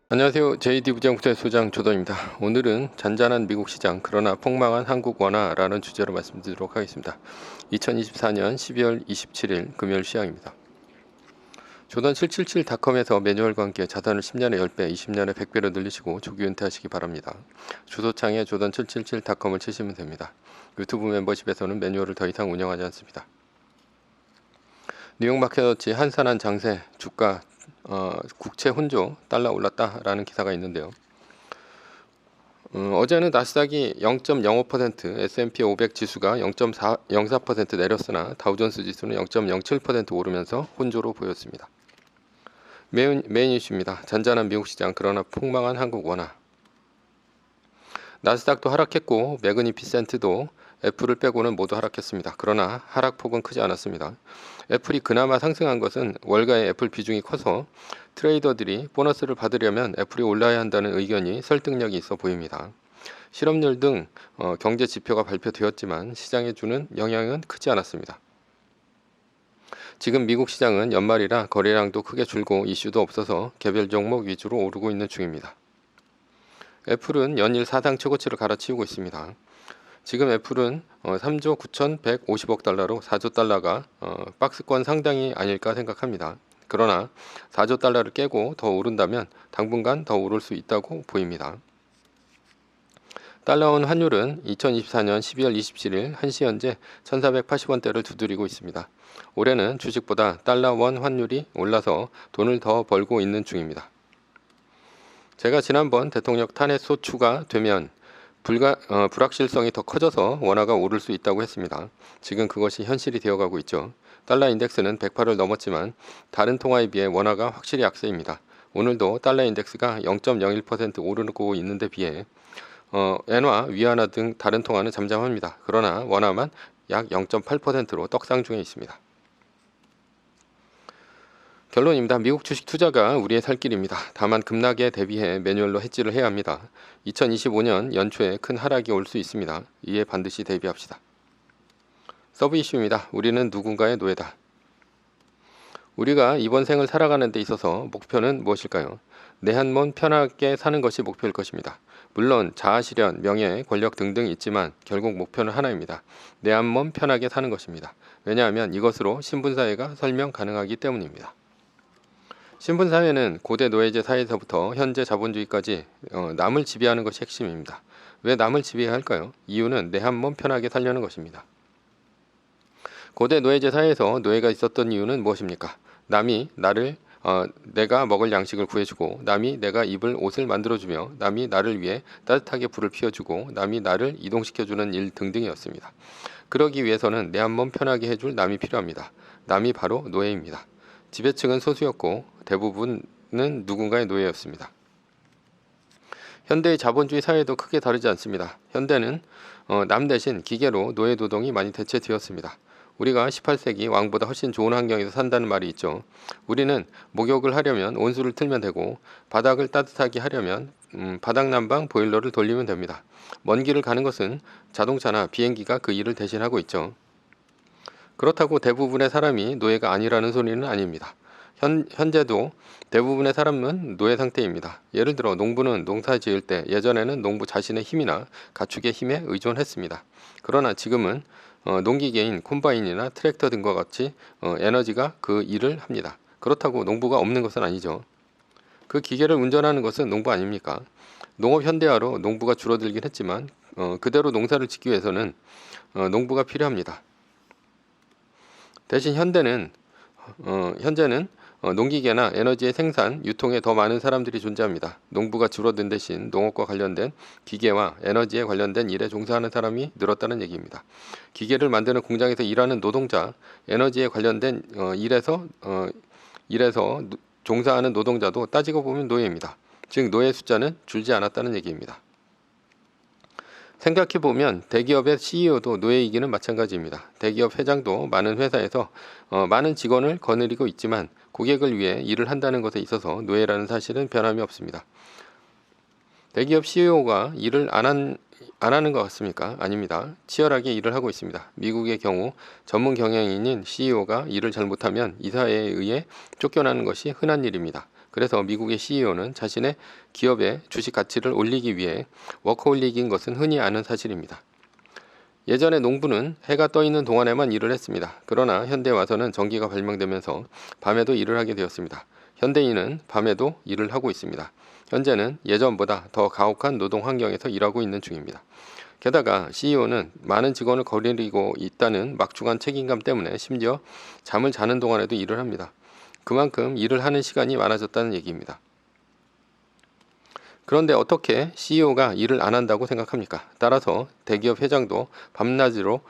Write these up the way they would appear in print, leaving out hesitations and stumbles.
안녕하세요. JD부장부대소장 조던입니다. 오늘은 잔잔한 미국 시장 그러나 폭망한 한국 원화라는 주제로 말씀드리도록 하겠습니다. 2024년 12월 27일 금요일 시황입니다. 조던 777닷컴에서 매뉴얼과 함께 자산을 10년에 10배, 20년에 100배로 늘리시고 조기 은퇴하시기 바랍니다. 주소창에 조던 777닷컴을 치시면 됩니다. 유튜브 멤버십에서는 매뉴얼을 더 이상 운영하지 않습니다. 뉴욕 마켓워치 한산한 장세 주가 국채 혼조 달러 올랐다라는 기사가 있는데요. 어제는 나스닥이 0.05%, S&P 500 지수가 0.04% 내렸으나 다우존스 지수는 0.07% 오르면서 혼조로 보였습니다. 메인 이슈입니다. 잔잔한 미국 시장 그러나 폭망한 한국 원화. 나스닥도 하락했고 매그니피센트도 애플을 빼고는 모두 하락했습니다. 그러나 하락폭은 크지 않았습니다. 애플이 그나마 상승한 것은 월가의 애플 비중이 커서 트레이더들이 보너스를 받으려면 애플이 올라야 한다는 의견이 설득력이 있어 보입니다. 실업률 등 경제 지표가 발표되었지만 시장에 주는 영향은 크지 않았습니다. 지금 미국 시장은 연말이라 거래량도 크게 줄고 이슈도 없어서 개별 종목 위주로 오르고 있는 중입니다. 애플은 연일 사상 최고치를 갈아치우고 있습니다. 지금 애플은 3조 9,150억 달러로 4조 달러가 박스권 상당히 아닐까 생각합니다. 그러나 4조 달러를 깨고 더 오른다면 당분간 더 오를 수 있다고 보입니다. 달러원 환율은 2024년 12월 27일 1시 현재 1,480원대를 두드리고 있습니다. 올해는 주식보다 달러원 환율이 올라서 돈을 더 벌고 있는 중입니다. 제가 지난번 대통령 탄핵 소추가 되면 불확실성이 더 커져서 원화가 오를 수 있다고 했습니다. 지금 그것이 현실이 되어가고 있죠. 달러 인덱스는 108을 넘었지만 다른 통화에 비해 원화가 확실히 약세입니다. 오늘도 달러 인덱스가 0.01% 오르고 있는데 비해 엔화, 위안화 등 다른 통화는 잠잠합니다. 그러나 원화만 약 0.8%로 떡상 중에 있습니다. 결론입니다. 미국 주식 투자가 우리의 살 길입니다. 다만 급락에 대비해 매뉴얼로 해지를 해야 합니다. 2025년 연초에 큰 하락이 올 수 있습니다. 이에 반드시 대비합시다. 서브 이슈입니다. 우리는 누군가의 노예다. 우리가 이번 생을 살아가는 데 있어서 목표는 무엇일까요? 내 한 몸 편하게 사는 것이 목표일 것입니다. 물론 자아실현, 명예, 권력 등등 있지만 결국 목표는 하나입니다. 내 한 몸 편하게 사는 것입니다. 왜냐하면 이것으로 신분사회가 설명 가능하기 때문입니다. 신분사회는 고대 노예제 사회에서부터 현재 자본주의까지 남을 지배하는 것이 핵심입니다. 왜 남을 지배해야 할까요? 이유는 내 한 몸 편하게 살려는 것입니다. 고대 노예제 사회에서 노예가 있었던 이유는 무엇입니까? 남이 나를 내가 먹을 양식을 구해주고, 남이 내가 입을 옷을 만들어주며, 남이 나를 위해 따뜻하게 불을 피워주고, 남이 나를 이동시켜주는 일 등등이었습니다. 그러기 위해서는 내 한 몸 편하게 해줄 남이 필요합니다. 남이 바로 노예입니다. 지배층은 소수였고 대부분은 누군가의 노예였습니다. 현대의 자본주의 사회도 크게 다르지 않습니다. 현대는 남 대신 기계로 노예 노동이 많이 대체되었습니다. 우리가 18세기 왕보다 훨씬 좋은 환경에서 산다는 말이 있죠. 우리는 목욕을 하려면 온수를 틀면 되고 바닥을 따뜻하게 하려면 바닥난방 보일러를 돌리면 됩니다. 먼 길을 가는 것은 자동차나 비행기가 그 일을 대신하고 있죠. 그렇다고 대부분의 사람이 노예가 아니라는 소리는 아닙니다. 현재도 대부분의 사람은 노예 상태입니다. 예를 들어 농부는 농사 지을 때 예전에는 농부 자신의 힘이나 가축의 힘에 의존했습니다. 그러나 지금은 농기계인 콤바인이나 트랙터 등과 같이 에너지가 그 일을 합니다. 그렇다고 농부가 없는 것은 아니죠. 그 기계를 운전하는 것은 농부 아닙니까? 농업 현대화로 농부가 줄어들긴 했지만 그대로 농사를 짓기 위해서는 농부가 필요합니다. 대신 현재는 농기계나 에너지의 생산, 유통에 더 많은 사람들이 존재합니다. 농부가 줄어든 대신 농업과 관련된 기계와 에너지에 관련된 일에 종사하는 사람이 늘었다는 얘기입니다. 기계를 만드는 공장에서 일하는 노동자, 에너지에 관련된 일에서 종사하는 노동자도 따지고 보면 노예입니다. 즉 노예 숫자는 줄지 않았다는 얘기입니다. 생각해보면 대기업의 CEO도 노예이기는 마찬가지입니다. 대기업 회장도 많은 회사에서 많은 직원을 거느리고 있지만 고객을 위해 일을 한다는 것에 있어서 노예라는 사실은 변함이 없습니다. 대기업 CEO가 일을 안 하는 것 같습니까? 아닙니다. 치열하게 일을 하고 있습니다. 미국의 경우 전문 경영인인 CEO가 일을 잘못하면 이사회에 의해 쫓겨나는 것이 흔한 일입니다. 그래서 미국의 CEO는 자신의 기업의 주식 가치를 올리기 위해 워커홀릭인 것은 흔히 아는 사실입니다. 예전에 농부는 해가 떠 있는 동안에만 일을 했습니다. 그러나 현대에 와서는 전기가 발명되면서 밤에도 일을 하게 되었습니다. 현대인은 밤에도 일을 하고 있습니다. 현재는 예전보다 더 가혹한 노동 환경에서 일하고 있는 중입니다. 게다가 CEO는 많은 직원을 거느리고 있다는 막중한 책임감 때문에 심지어 잠을 자는 동안에도 일을 합니다. 그만큼 일을 하는 시간이 많아졌다는 얘기입니다. 그런데 어떻게 CEO가 일을 안 한다고 생각합니까? 따라서 대기업 회장도 밤낮으로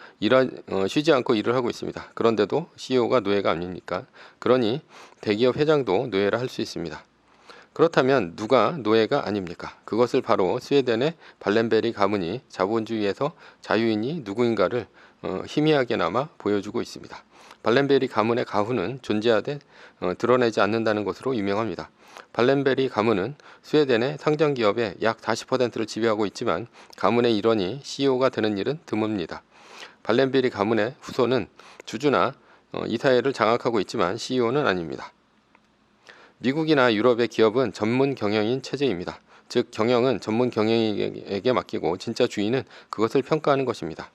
쉬지 않고 일을 하고 있습니다. 그런데도 CEO가 노예가 아닙니까? 그러니 대기업 회장도 노예라 할 수 있습니다. 그렇다면 누가 노예가 아닙니까? 그것을 바로 스웨덴의 발렌베리 가문이 자본주의에서 자유인이 누구인가를 희미하게나마 보여주고 있습니다. 발렌베리 가문의 가훈은 존재하되 드러내지 않는다는 것으로 유명합니다. 발렌베리 가문은 스웨덴의 상장 기업의 약 40%를 지배하고 있지만 가문의 일원이 CEO가 되는 일은 드뭅니다. 발렌베리 가문의 후손은 주주나 이사회를 장악하고 있지만 CEO는 아닙니다. 미국이나 유럽의 기업은 전문 경영인 체제입니다. 즉 경영은 전문 경영인에게 맡기고 진짜 주인은 그것을 평가하는 것입니다.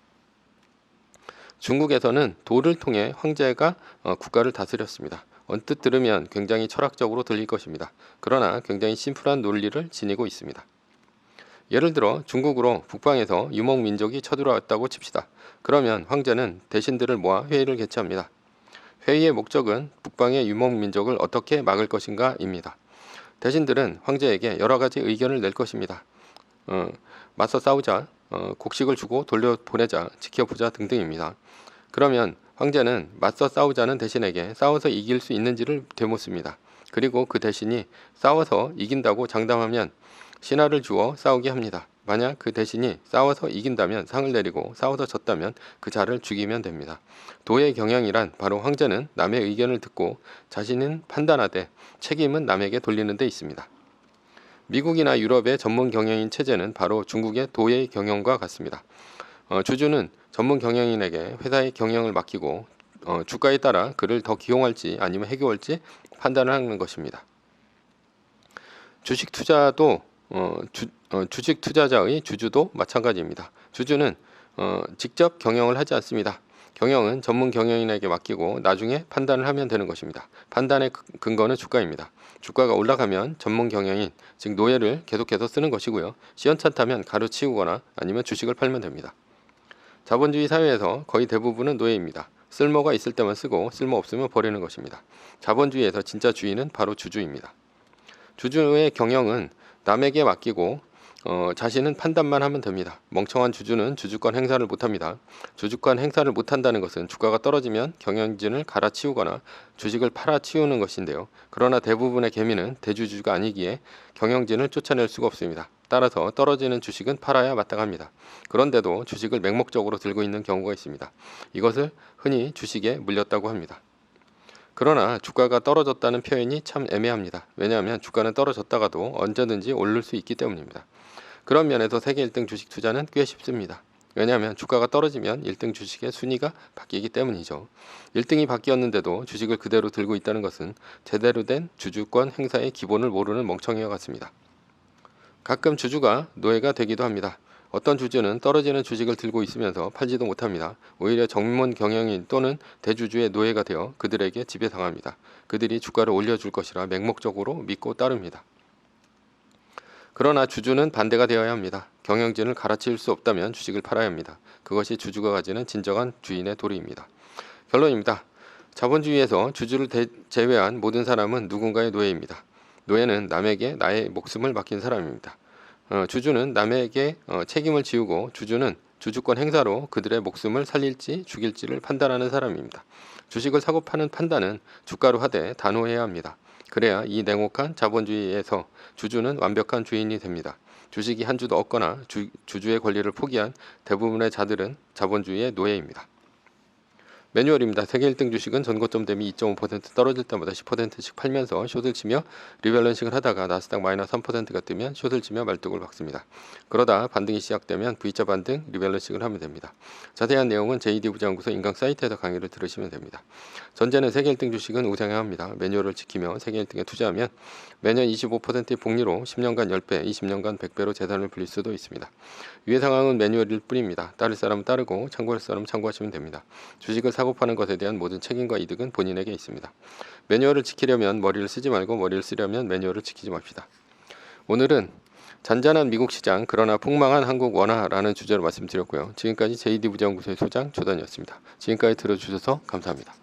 중국에서는 도를 통해 황제가 국가를 다스렸습니다. 언뜻 들으면 굉장히 철학적으로 들릴 것입니다. 그러나 굉장히 심플한 논리를 지니고 있습니다. 예를 들어 중국으로 북방에서 유목민족이 쳐들어왔다고 칩시다. 그러면 황제는 대신들을 모아 회의를 개최합니다. 회의의 목적은 북방의 유목민족을 어떻게 막을 것인가입니다. 대신들은 황제에게 여러 가지 의견을 낼 것입니다. 맞서 싸우자, 곡식을 주고 돌려보내자, 지켜보자 등등입니다. 그러면 황제는 맞서 싸우자는 대신에게 싸워서 이길 수 있는지를 되묻습니다. 그리고 그 대신이 싸워서 이긴다고 장담하면 신하를 주어 싸우게 합니다. 만약 그 대신이 싸워서 이긴다면 상을 내리고 싸워서 졌다면 그 자를 죽이면 됩니다. 도의 경영이란 바로 황제는 남의 의견을 듣고 자신은 판단하되 책임은 남에게 돌리는 데 있습니다. 미국이나 유럽의 전문 경영인 체제는 바로 중국의 도의 경영과 같습니다. 주주는 전문 경영인에게 회사의 경영을 맡기고 주가에 따라 그를 더 기용할지 아니면 해고할지 판단을 하는 것입니다. 주식 투자도 주식 투자자의 주주도 마찬가지입니다. 주주는 직접 경영을 하지 않습니다. 경영은 전문 경영인에게 맡기고 나중에 판단을 하면 되는 것입니다. 판단의 근거는 주가입니다. 주가가 올라가면 전문 경영인, 즉 노예를 계속해서 쓰는 것이고요. 시원찮다면 가로치우거나 아니면 주식을 팔면 됩니다. 자본주의 사회에서 거의 대부분은 노예입니다. 쓸모가 있을 때만 쓰고 쓸모 없으면 버리는 것입니다. 자본주의에서 진짜 주인은 바로 주주입니다. 주주의 경영은 남에게 맡기고 자신은 판단만 하면 됩니다. 멍청한 주주는 주주권 행사를 못합니다. 주주권 행사를 못한다는 것은 주가가 떨어지면 경영진을 갈아치우거나 주식을 팔아치우는 것인데요. 그러나 대부분의 개미는 대주주가 아니기에 경영진을 쫓아낼 수가 없습니다. 따라서 떨어지는 주식은 팔아야 마땅합니다. 그런데도 주식을 맹목적으로 들고 있는 경우가 있습니다. 이것을 흔히 주식에 물렸다고 합니다. 그러나 주가가 떨어졌다는 표현이 참 애매합니다. 왜냐하면 주가는 떨어졌다가도 언제든지 오를 수 있기 때문입니다. 그런 면에서 세계 1등 주식 투자는 꽤 쉽습니다. 왜냐하면 주가가 떨어지면 1등 주식의 순위가 바뀌기 때문이죠. 1등이 바뀌었는데도 주식을 그대로 들고 있다는 것은 제대로 된 주주권 행사의 기본을 모르는 멍청이와 같습니다. 가끔 주주가 노예가 되기도 합니다. 어떤 주주는 떨어지는 주식을 들고 있으면서 팔지도 못합니다. 오히려 전문 경영인 또는 대주주의 노예가 되어 그들에게 지배당합니다. 그들이 주가를 올려줄 것이라 맹목적으로 믿고 따릅니다. 그러나 주주는 반대가 되어야 합니다. 경영진을 갈아치울 수 없다면 주식을 팔아야 합니다. 그것이 주주가 가지는 진정한 주인의 도리입니다. 결론입니다. 자본주의에서 주주를 제외한 모든 사람은 누군가의 노예입니다. 노예는 남에게 나의 목숨을 맡긴 사람입니다. 주주는 남에게 책임을 지우고 주주는 주주권 행사로 그들의 목숨을 살릴지 죽일지를 판단하는 사람입니다. 주식을 사고 파는 판단은 주가로 하되 단호해야 합니다. 그래야 이 냉혹한 자본주의에서 주주는 완벽한 주인이 됩니다. 주식이 한 주도 없거나 주주의 권리를 포기한 대부분의 자들은 자본주의의 노예입니다. 매뉴얼입니다. 세계 1등 주식은 전고점 대비 2.5% 떨어질 때마다 10%씩 팔면서 숏을 치며 리밸런싱을 하다가 나스닥 마이너스 3%가 뜨면 숏을 치며 말뚝을 박습니다. 그러다 반등이 시작되면 V자 반등 리밸런싱을 하면 됩니다. 자세한 내용은 JD 부장연구소 인강 사이트에서 강의를 들으시면 됩니다. 전제는 세계 1등 주식은 우상향 합니다. 매뉴얼을 지키며 세계 1등에 투자하면 매년 25%의 복리로 10년간 10배, 20년간 100배로 재산을 불릴 수도 있습니다. 위의 상황은 매뉴얼일 뿐입니다. 따를 사람은 따르고 참고할 사람은 참고하시면 됩니다. 주식을 사고 파는 것에 대한 모든 책임과 이득은 본인에게 있습니다. 매뉴얼을 지키려면 머리를 쓰지 말고 머리를 쓰려면 매뉴얼을 지키지 맙시다. 오늘은 잔잔한 미국 시장 그러나 폭망한 한국 원화라는 주제로 말씀드렸고요. 지금까지 JD 부장연구소의 소장 조단이었습니다. 지금까지 들어주셔서 감사합니다.